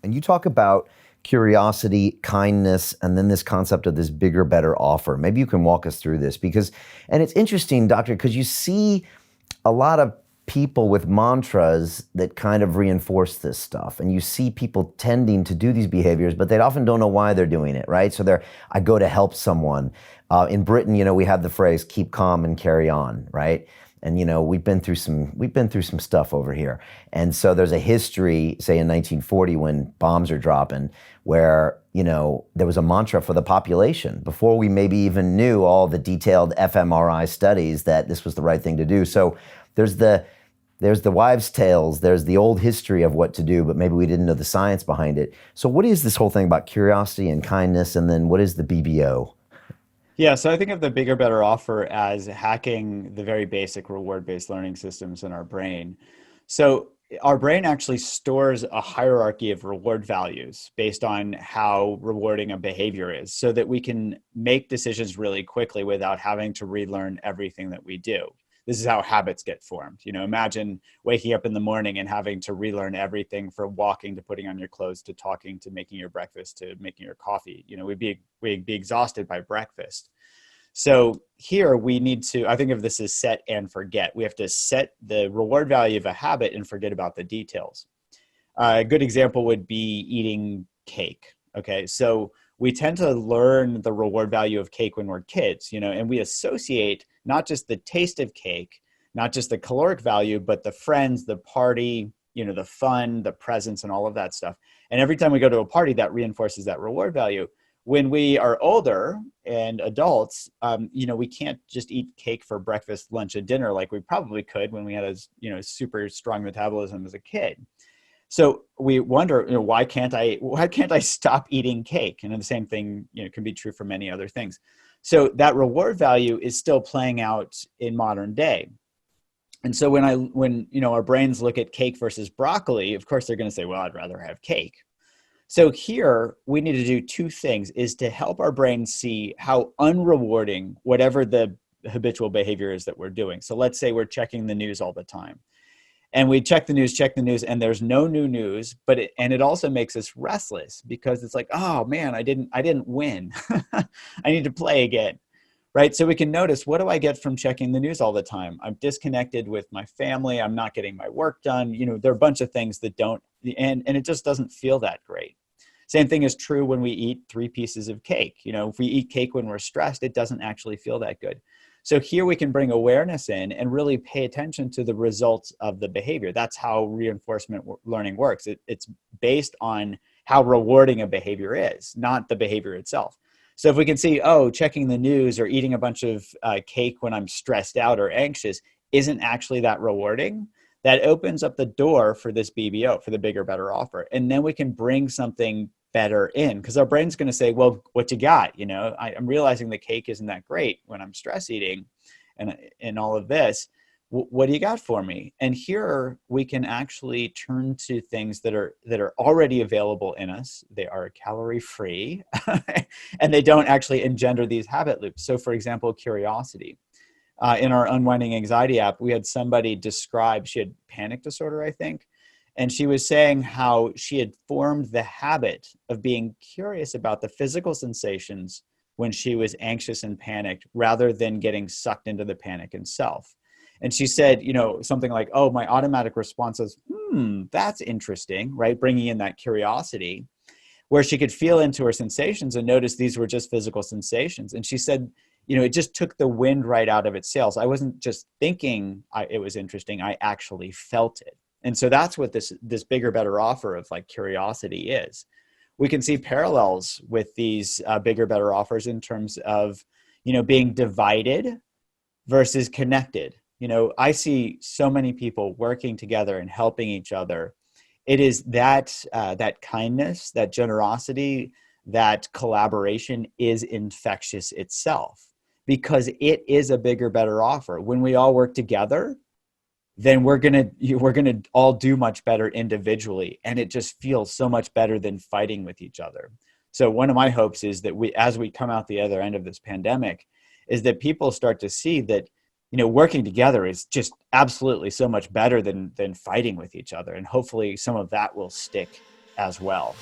And you talk about curiosity, kindness, and then this concept of this bigger, better offer. Maybe you can walk us through this because, and it's interesting, Doctor, because you see a lot of people with mantras that kind of reinforce this stuff. And you see people tending to do these behaviors, but they often don't know why they're doing it, right? So I go to help someone. In Britain, we have the phrase, keep calm and carry on, right? And we've been through some stuff over here. And so there's a history, say in 1940 when bombs are dropping, where there was a mantra for the population before we maybe even knew all the detailed fMRI studies that this was the right thing to do. So there's the wives' tales, there's the old history of what to do, but maybe we didn't know the science behind it. So what is this whole thing about curiosity and kindness, and then what is the BBO? Yeah, so I think of the bigger, better offer as hacking the very basic reward-based learning systems in our brain. So our brain actually stores a hierarchy of reward values based on how rewarding a behavior is so that we can make decisions really quickly without having to relearn everything that we do. This is how habits get formed. Imagine waking up in the morning and having to relearn everything from walking to putting on your clothes to talking to making your breakfast to making your coffee. We'd be exhausted by breakfast. So here we need to, I think of this as set and forget. We have to set the reward value of a habit and forget about the details. A good example would be eating cake. Okay, so we tend to learn the reward value of cake when we're kids, and we associate not just the taste of cake, not just the caloric value, but the friends, the party, the fun, the presents, and all of that stuff. And every time we go to a party, that reinforces that reward value. When we are older and adults, we can't just eat cake for breakfast, lunch, and dinner like we probably could when we had a super strong metabolism as a kid. So we wonder, why can't I stop eating cake? And the same thing, can be true for many other things. So that reward value is still playing out in modern day. And so when our brains look at cake versus broccoli, of course they're going to say, well, I'd rather have cake. So here we need to do two things: is to help our brain see how unrewarding whatever the habitual behavior is that we're doing. So let's say we're checking the news all the time. And we check the news, and there's no new news, but it also makes us restless because it's like, oh man, I didn't win. I need to play again, right? So we can notice, what do I get from checking the news all the time? I'm disconnected with my family. I'm not getting my work done. There are a bunch of things that don't, and it just doesn't feel that great. Same thing is true when we eat 3 pieces of cake. If we eat cake when we're stressed, it doesn't actually feel that good. So here we can bring awareness in and really pay attention to the results of the behavior. That's how reinforcement learning works. It's based on how rewarding a behavior is, not the behavior itself. So if we can see, checking the news or eating a bunch of cake when I'm stressed out or anxious isn't actually that rewarding, that opens up the door for this BBO, for the bigger, better offer. And then we can bring something better in, because our brain's going to say, well, what you got? I'm realizing the cake isn't that great when I'm stress eating and all of this. What do you got for me? And here we can actually turn to things that are already available in us. They are calorie free and they don't actually engender these habit loops. So for example, curiosity. In our Unwinding Anxiety app, we had somebody describe, she had panic disorder, I think. And she was saying how she had formed the habit of being curious about the physical sensations when she was anxious and panicked rather than getting sucked into the panic itself. And she said, something like, oh, my automatic response is, that's interesting, right? Bringing in that curiosity, where she could feel into her sensations and notice these were just physical sensations. And she said, it just took the wind right out of its sails. I wasn't just thinking it was interesting. I actually felt it. And so that's what this bigger, better offer of like curiosity is. We can see parallels with these bigger, better offers in terms of, being divided versus connected. I see so many people working together and helping each other. It is that kindness, that generosity, that collaboration is infectious itself, because it is a bigger, better offer. When we all work together, then we're gonna all do much better individually, and it just feels so much better than fighting with each other. So one of my hopes is that as we come out the other end of this pandemic, is that people start to see that working together is just absolutely so much better than fighting with each other, and hopefully some of that will stick as well.